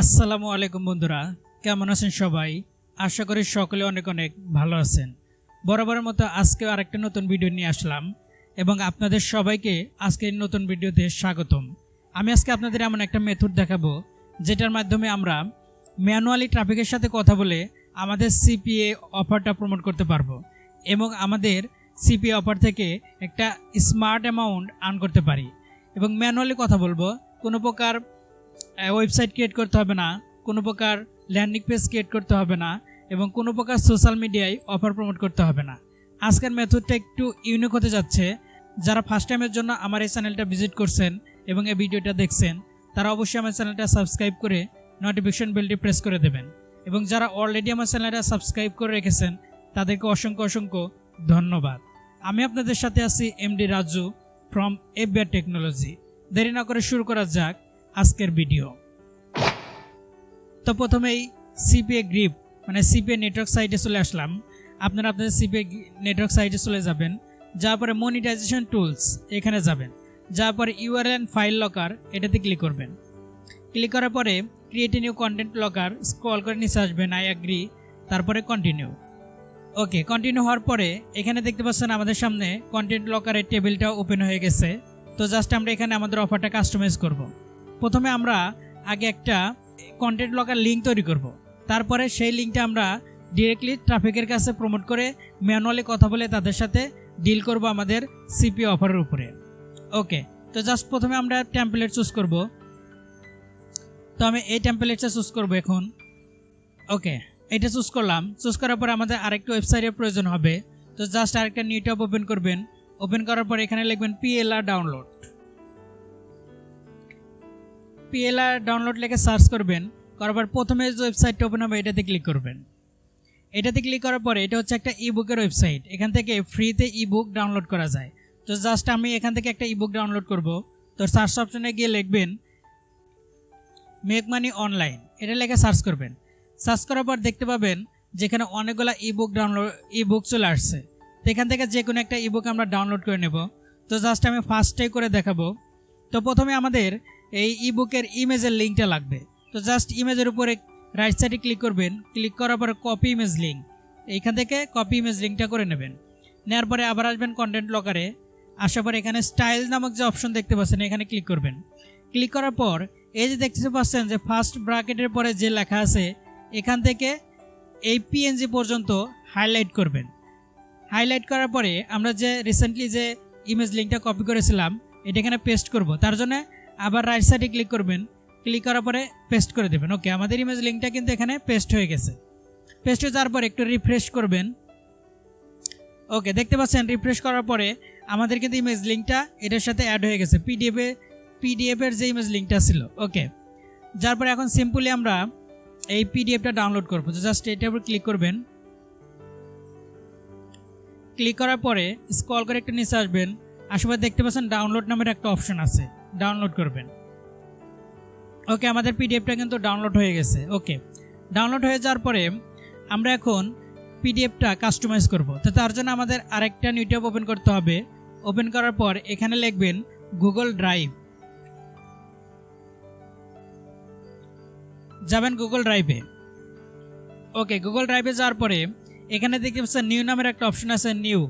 আসসালামু আলাইকুম বন্ধুরা, কেমন আছেন সবাই? আশা করি সকলে অনেক অনেক ভালো আছেন। বরাবরের মতো আজকে আরেকটা নতুন ভিডিও নিয়ে আসলাম এবং আপনাদের সবাইকে আজকের নতুন ভিডিওতে স্বাগতম। আমি আজকে আপনাদের এমন একটা মেথড দেখাবো যেটার মাধ্যমে আমরা ম্যানুয়ালি ট্রাফিকের সাথে কথা বলে আমাদের সিপিএ অফারটা প্রমোট করতে পারবো এবং আমাদের সিপিএ অফার থেকে একটা স্মার্ট অ্যামাউন্ট আর্ন করতে পারি। এবং ম্যানুয়ালি কথা বলবো, কোনো প্রকার ওয়েবসাইট ক্রিয়েট করতে হবে না, কোনো প্রকার ল্যান্ডিং পেজ ক্রিয়েট করতে হবে না এবং কোনো প্রকার সোশ্যাল মিডিয়ায় অফার প্রমোট করতে হবে না। আজকের মেথডটা একটু ইউনিক হতে যাচ্ছে। যারা ফার্স্ট টাইমের জন্য আমার এই চ্যানেলটা ভিজিট করছেন এবং এই ভিডিওটা দেখছেন, তারা অবশ্যই আমার চ্যানেলটা সাবস্ক্রাইব করে নোটিফিকেশন বেলটি প্রেস করে দেবেন এবং যারা অলরেডি আমার চ্যানেলটা সাবস্ক্রাইব করে রেখেছেন তাদেরকে অসংখ্য অসংখ্য ধন্যবাদ। আমি আপনাদের সাথে আছি MD Raju from CPA technology. দেরি না করে শুরু করা যাক আজকের ভিডিও। তো প্রথমেই CPA গ্রিপ মানে CPA নেটওয়ার্ক সাইটে চলে আসলাম। আপনারা আপনাদের CPA নেটওয়ার্ক সাইটে চলে যাবেন, যাওয়ার পরে মনিটাইজেশন টুলস এখানে যাবেন, যাওয়ার পরে URL অ্যান্ড ফাইল লকার এটাতে ক্লিক করবেন। ক্লিক করার পরে create a new content locker scroll করে নিচে আসবেন, আই অ্যাগ্রি, তারপরে কন্টিনিউ। ওকে, কন্টিনিউ হওয়ার পরে এখানে দেখতে পাচ্ছেন আমাদের সামনে কন্টেন্ট লকারের টেবিলটা ওপেন হয়ে গেছে। তো জাস্ট আমরা এখানে আমাদের অফারটা কাস্টমাইজ করব। প্রথমে আমরা আগে একটা কন্টেন্ট লকার লিঙ্ক তৈরি করব, তারপরে সেই লিঙ্কটা আমরা ডিরেক্টলি ট্রাফিকের কাছে প্রমোট করে ম্যানুয়ালি কথা বলে তাদের সাথে ডিল করব আমাদের সিপি অফারের উপরে। ওকে, তো জাস্ট প্রথমে আমরা টেমপ্লেট চুজ করব। তো আমি এই টেমপ্লেটটা চুজ করব এখন। ওকে, এটা চুজ করলাম। চুজ করার পর আমাদের আরেকটা ওয়েবসাইটের প্রয়োজন হবে। তো জাস্ট আরেকটা নিউ ট্যাব ওপেন করবেন। ওপেন করার পর এখানে লিখবেন PLR ডাউনলোড। PLR ডাউনলোড লিখে সার্চ করবেন। করার পর প্রথমে যে ওয়েবসাইটটা ওপেন হবে এটাতে ক্লিক করবেন। এটাতে ক্লিক করার পরে এটা হচ্ছে একটা ইবুকের ওয়েবসাইট। এখান থেকে ফ্রিতে ইবুক ডাউনলোড করা যায়। তো জাস্ট আমি এখান থেকে একটা ইবুক ডাউনলোড করব। তো সার্চ অপশনে গিয়ে লিখবেন মেক মানি অনলাইন, এটা লিখে সার্চ করবেন। সার্চ করার পর দেখতে পাবেন যেখানে অনেকগুলো ইবুক চলে আসছে। তো এখান থেকে যে কোনো একটা ইবুক আমরা ডাউনলোড করে নেব। তো জাস্ট আমি ফার্স্টটাই করে দেখাবো। তো প্রথমে আমাদের এই ইবুকের ইমেজের লিঙ্কটা লাগবে। তো জাস্ট ইমেজের উপরে রাইট সাইডে ক্লিক করবেন। ক্লিক করার পরে কপি ইমেজ লিঙ্ক, এইখান থেকে কপি ইমেজ লিঙ্কটা করে নেবেন। নেওয়ার পরে আবার আসবেন কন্টেন্ট লকারে। আসার পরে এখানে স্টাইল নামক যে অপশন দেখতে পাচ্ছেন এখানে ক্লিক করবেন। ক্লিক করার পর এই যে দেখতে পাচ্ছেন যে ফার্স্ট ব্র্যাকেটের পরে যে লেখা আছে এখান থেকে এই PNG পর্যন্ত হাইলাইট করবেন। হাইলাইট করার পরে আমরা যে রিসেন্টলি যে ইমেজ লিঙ্কটা কপি করেছিলাম এটা এখানে পেস্ট করব। তার জন্য আবার রাইট সাইডে ক্লিক করবেন। ক্লিক করার পরে পেস্ট করে দেবেন। ওকে, আমাদের ইমেজ লিঙ্কটা কিন্তু এখানে পেস্ট হয়ে গেছে। পেস্ট হয়ে যাওয়ার পরে একটু রিফ্রেশ করবেন। ওকে, দেখতে পাচ্ছেন রিফ্রেশ করার পরে আমাদের কিন্তু ইমেজ লিঙ্কটা এটার সাথে অ্যাড হয়ে গেছে, পিডিএফের যে ইমেজ লিঙ্কটা ছিল। ওকে, যার পরে এখন সিম্পলি আমরা এই পিডিএফটা ডাউনলোড করবো। তো জাস্ট এটার উপর ক্লিক করবেন। ক্লিক করার পরে স্ক্রল করে একটু নিচে আসবেন। আশেপাশে দেখতে পাচ্ছেন ডাউনলোড নামের একটা অপশন আছে, ডাউনলোড করবেন। ওকে, আমাদের পিডিএফটা কিন্তু ডাউনলোড হয়ে গেছে। ওকে, ডাউনলোড হয়ে যাওয়ার পরে আমরা এখন পিডিএফটা কাস্টমাইজ করব। তো তার জন্য আমাদের আরেকটা নিউ ট্যাব ওপেন করতে হবে। ওপেন করার পর এখানে লিখবেন গুগল ড্রাইভ। যাবেন গুগল ড্রাইভে। ওকে, গুগল ড্রাইভে যাওয়ার পরে এখানে দেখতে পাচ্ছেন নিউ নামের একটা অপশন আছে, নিউ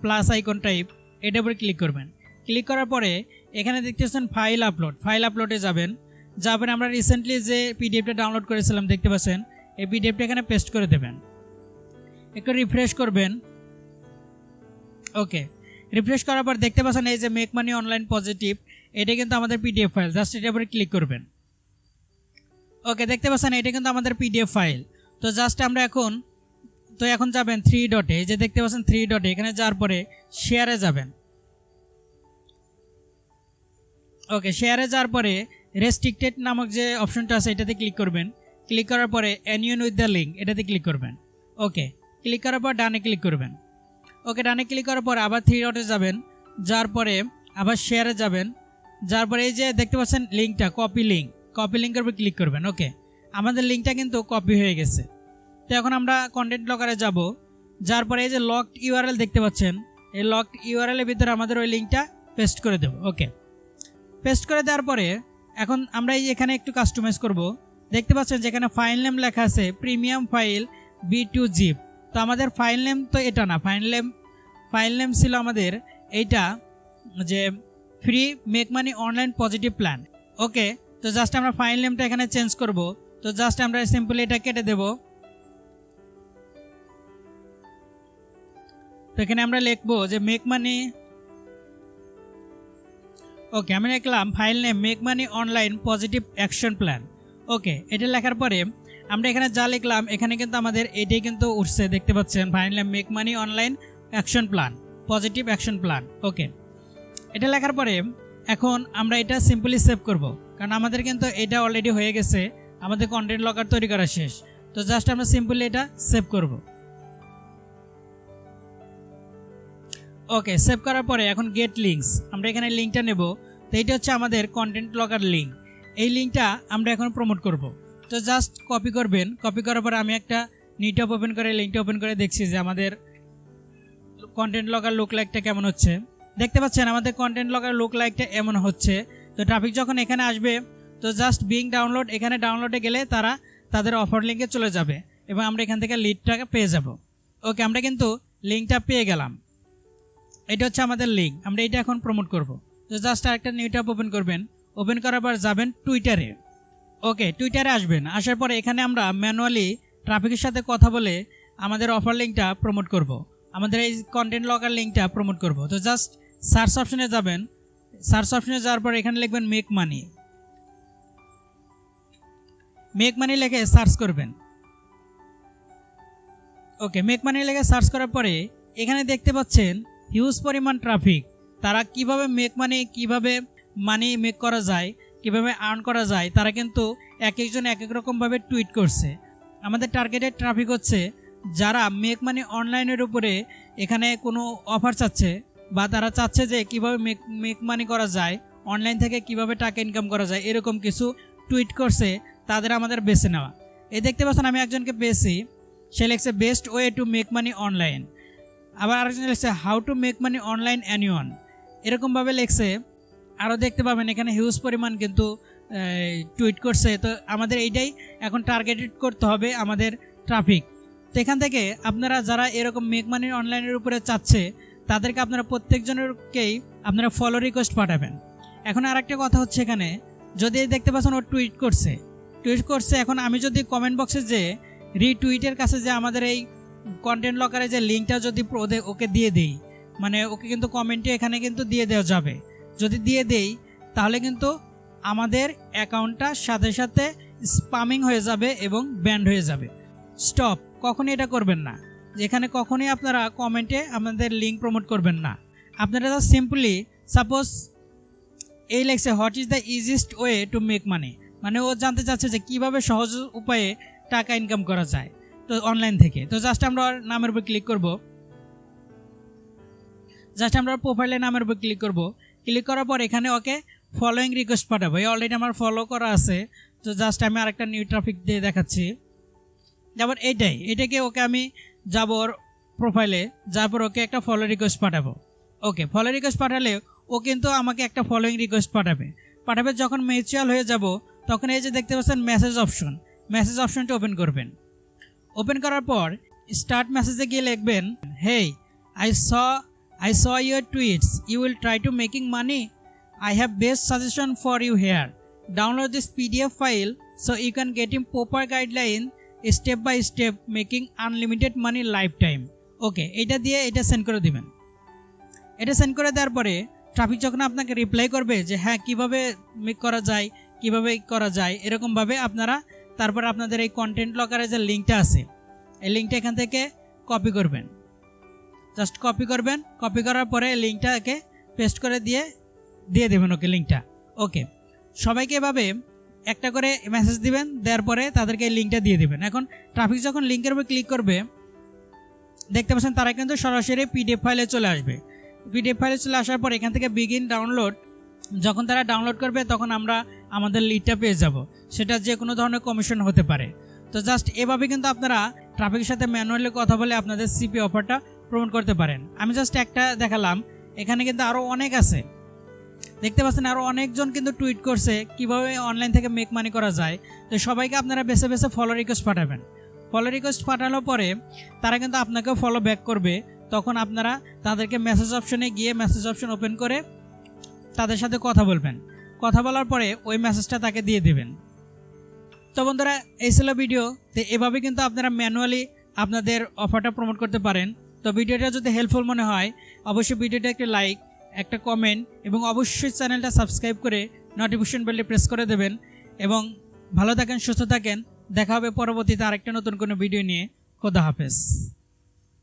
প্লাস আইকন টাইপ, এটার উপরে ক্লিক করবেন। ক্লিক করার পরে এখানে দেখতে পাচ্ছেন ফাইল আপলোডে যাবেন। আমরা রিসেন্টলি যে পিডিএফটা ডাউনলোড করেছিলাম দেখতে পাচ্ছেন এই পিডিএফটা এখানে পেস্ট করে দেবেন। একটু রিফ্রেশ করবেন। ওকে, রিফ্রেশ করার পর দেখতে পাচ্ছেন এই যে মেক মানি অনলাইন পজিটিভ, এটা কিন্তু আমাদের পিডিএফ ফাইল। জাস্ট এটার উপরে ক্লিক করবেন। ওকে, দেখতে পাচ্ছেন এটা কিন্তু আমাদের পিডিএফ ফাইল। তো জাস্ট আমরা এখন যাবেন 3 ডটে, এই যে দেখতে পাচ্ছেন 3 ডটে, এখানে যাওয়ার পরে শেয়ারে যাবেন। ওকে, শেয়ারে যাওয়ার পরে রেস্ট্রিক্টেড নামক যে অপশনটা আছে এটাতে ক্লিক করবেন। ক্লিক করার পরে অ্যানিয়ন উইথ দ্য লিঙ্ক এটাতে ক্লিক করবেন। ওকে, ক্লিক করার পর ডানে ক্লিক করবেন। ওকে, ডানে ক্লিক করার পর আবার 3 ডটে যাবেন। যার পরে আবার শেয়ারে যাবেন। যার পরে এই যে দেখতে পাচ্ছেন লিঙ্কটা কপি লিঙ্কের উপর ক্লিক করবেন। ওকে, আমাদের লিঙ্কটা কিন্তু কপি হয়ে গেছে। তো এখন আমরা কন্টেন্ট লকারে যাব। যার পরে এই যে লকড ইউআরএল দেখতে পাচ্ছেন, এই লকড ইউআরএলের ভিতরে আমাদের ওই লিঙ্কটা পেস্ট করে দেব। ওকে, পেস্ট করে দেওয়ার পরে এখন আমরা এখানে একটু কাস্টমাইজ করব। দেখতে পাচ্ছেন যেখানে ফাইল নেম লেখা আছে প্রিমিয়াম ফাইল B2 জিপ। তো আমাদের ফাইল নেম তো এটা না, ফাইল নেম ছিল আমাদের এইটা যে free make money online positive plan. Okay, তো জাস্ট আমরা ফাইল নেমটা এখানে চেঞ্জ করব। তো জাস্ট আমরা সিম্পলি এটা কেটে দেব। তো এখানে আমরা লিখবো যে মেক মানি, ওকে আমি লিখলাম file name make money online positive action plan. Okay, এটা লেখার পরে আমরা এখানে যা লিখলাম এখানে কিন্তু আমাদের এটাই কিন্তু উঠছে, দেখতে পাচ্ছেন file name make money online action plan positive action plan. Okay, এটা লেখার পরে এখন আমরা এটা সিম্পলি সেভ করব, কারণ আমাদের কিন্তু এটা অলরেডি হয়ে গেছে, আমাদের কন্টেন্ট লকার তৈরি করা শেষ। তো জাস্ট আমরা সিম্পলি এটা সেভ করব। ওকে, সেভ করার পরে এখন গেট লিঙ্কস, আমরা এখানে লিঙ্কটা নেব। তো এইটা হচ্ছে আমাদের কন্টেন্ট লকার লিঙ্ক, এই লিঙ্কটা আমরা এখন প্রমোট করব। তো জাস্ট কপি করবেন, কপি করার পরে আমি একটা নিউ ট্যাব ওপেন করে লিঙ্কটা ওপেন করে দেখছি যে আমাদের কন্টেন্ট লকার লুক লাইকটা কেমন হচ্ছে। দেখতে পাচ্ছেন আমাদের কন্টেন্ট লকার লুক লাইকটা এমন হচ্ছে। তো ট্রাফিক যখন এখানে আসবে তো জাস্ট বিং ডাউনলোড, এখানে ডাউনলোডে গেলে তারা তাদের অফার লিঙ্কে চলে যাবে এবং আমরা এখান থেকে লিডটাকে পেয়ে যাব। ওকে, আমরা কিন্তু লিঙ্কটা পেয়ে গেলাম, এটা হচ্ছে আমাদের লিঙ্ক, আমরা এটা এখন প্রমোট করব। তো জাস্ট আরেকটা নিউ ট্যাব ওপেন করবেন, ওপেন করার পর যাবেন টুইটারে। ওকে, টুইটারে আসবেন, আসার পরে এখানে আমরা ম্যানুয়ালি ট্রাফিকের সাথে কথা বলে আমাদের অফার লিঙ্কটা প্রমোট করব, আমাদের এই কন্টেন্ট লকার লিঙ্কটা প্রমোট করব। তো জাস্ট সার্চ অপশনে যাবেন, সার্চ অপশনে যাওয়ার পর এখানে লিখবেন মেক মানি, মেক মানি লিখে সার্চ করবেন। ওকে, মেক মানি লিখে সার্চ করার পরে এখানে দেখতে পাচ্ছেন হিউজ পরিমাণ ট্রাফিক, তারা কিভাবে মেক মানি, কিভাবে মানি মেক করা যায়, কিভাবে আর্ন করা যায়, তারা কিন্তু এক একজন এক এক রকমভাবে টুইট করছে। আমাদের টার্গেটেড ট্রাফিক হচ্ছে যারা মেক মানি অনলাইনের উপরে এখানে কোনো অফার চাচ্ছে বা তারা চাচ্ছে যে কিভাবে মেক মানি করা যায়, অনলাইন থেকে কিভাবে টাকা ইনকাম করা যায়, এরকম কিছু টুইট করছে, তাদের আমাদের বেছে নেওয়া। এই দেখতে পাচ্ছেন আমি একজনকে পেয়েছি, সে লিখছে best way to make money online, আবার আরেকজন লিখছে how to make money online anyone, এরকমভাবে লিখছে। আরও দেখতে পাবেন এখানে হিউজ পরিমাণ কিন্তু টুইট করছে। তো আমাদের এইটাই এখন টার্গেটেড করতে হবে আমাদের ট্রাফিক। তো এখান থেকে আপনারা যারা এরকম মেক মানি অনলাইনের উপরে চাচ্ছে তাদেরকে আপনারা প্রত্যেকজনেরকেই আপনারা ফলো রিকোয়েস্ট পাঠাবেন। এখন আরেকটা কথা হচ্ছে, এখানে যদি দেখতে পাচ্ছেন ও টুইট করছে, এখন আমি যদি কমেন্ট বক্সে যে রিটুইটের কাছে যে আমাদের এই কন্টেন্ট লকারে যে লিঙ্কটা যদি ওকে দিয়ে দেই, মানে ওকে কিন্তু কমেন্টে এখানে কিন্তু দিয়ে দেওয়া যাবে, যদি দিয়ে দেই তাহলে কিন্তু আমাদের অ্যাকাউন্টটা সাথে সাথে স্প্যামিং হয়ে যাবে এবং ব্যান্ড হয়ে যাবে। স্টপ, কখনই এটা করবেন না, এখানে কখনই আপনারা কমেন্টে আমাদের লিঙ্ক প্রমোট করবেন না। আপনারা সিম্পলি সাপোজ এই লেখছে what is the easiest way to make money, মানে ও জানতে চাচ্ছে যে কীভাবে সহজ উপায়ে টাকা ইনকাম করা যায় তো অনলাইন থেকে। তো জাস্ট আমরা নামের উপর ক্লিক করব, জাস্ট আমরা প্রোফাইলের নামের উপর ক্লিক করব। ক্লিক করার পর এখানে ওকে ফলোয়িং রিকোয়েস্ট পাঠাবো, এই অলরেডি আমার ফলো করা আছে। তো জাস্ট আমি আরেকটা নিউ ট্রাফিক দিয়ে দেখাচ্ছি, যেমন এটাকে ওকে আমি যাব প্রোফাইলে, যারপর ওকে একটা ফলো রিকোয়েস্ট পাঠাবো। ওকে, ফলো রিকোয়েস্ট পাঠালে ও কিন্তু আমাকে একটা ফলোয়িং রিকোয়েস্ট পাঠাবে। যখন মিউচুয়াল হয়ে যাব তখন এই যে দেখতে পাচ্ছেন মেসেজ অপশনটা ওপেন করবেন। ওপেন করার পর স্টার্ট মেসেজে গিয়ে লিখবেন হেই I saw your tweets, you will try to making money, I have best suggestion for you here, download this PDF file so you can get in proper guideline step by step making unlimited money lifetime. ওকে, এটা দিয়ে এটা send করে দিবেন। এটা send করে দেওয়ার পরে traffic যখন আপনাকে রিপ্লাই করবে যে হ্যাঁ কিভাবে মেক করা যায় এরকমভাবে আপনারা তারপর আপনাদের এই কন্টেন্ট লকারে যে লিঙ্কটা আছে এই লিঙ্কটা এখান থেকে কপি করবেন, জাস্ট কপি করবেন। কপি করার পরে লিঙ্কটাকে পেস্ট করে দিয়ে দেবেন ওকে লিঙ্কটা। ওকে, সবাইকে এভাবে একটা করে মেসেজ দিবেন, দেওয়ার পরে তাদেরকে এই লিঙ্কটা দিয়ে দেবেন। এখন ট্রাফিক যখন লিঙ্কের উপর ক্লিক করবে দেখতে পাচ্ছেন তারা কিন্তু সরাসরি পিডিএফ ফাইলে চলে আসবে। পিডিএফ ফাইলে চলে আসার পর এখান থেকে বিগিন ডাউনলোড, যখন তারা ডাউনলোড করবে তখন আমরা আমাদের লিডটা পেয়ে যাব, সেটা যে কোনো ধরনের কমিশন হতে পারে। তো জাস্ট এভাবে কিন্তু আপনারা ট্রাফিকের সাথে ম্যানুয়ালি কথা বলে আপনাদের সিপি অফারটা প্রমোট করতে পারেন। আমি জাস্ট একটা দেখালাম, এখানে কিন্তু আরও অনেক আছে। দেখতে পাচ্ছেন আরও অনেকজন কিন্তু টুইট করছে কিভাবে অনলাইন থেকে মেক মানি করা যায়। তো সবাইকে আপনারা বেছে বেছে ফলো রিকোয়েস্ট পাঠাবেন। ফলো রিকোয়েস্ট পাঠানোর পরে তারা কিন্তু আপনাকেও ফলো ব্যাক করবে। তখন আপনারা তাদেরকে মেসেজ অপশনে গিয়ে মেসেজ অপশন ওপেন করে তাদের সাথে কথা বলবেন। কথা বলার পরে ওই মেসেজটা তাকে দিয়ে দেবেন। তো বন্ধুরা, এই ছিল ভিডিও। তো এভাবে কিন্তু আপনারা ম্যানুয়ালি আপনাদের অফারটা প্রমোট করতে পারেন। তো ভিডিওটা যদি হেল্পফুল মনে হয় অবশ্যই ভিডিওটা একটা লাইক, একটা কমেন্ট এবং অবশ্যই চ্যানেলটা সাবস্ক্রাইব করে নোটিফিকেশন বেলটি প্রেস করে দেবেন। এবং ভালো থাকেন, সুস্থ থাকেন। দেখা হবে পরবর্তীতে আরেকটা নতুন কোনো ভিডিও নিয়ে। খোদা হাফেজ।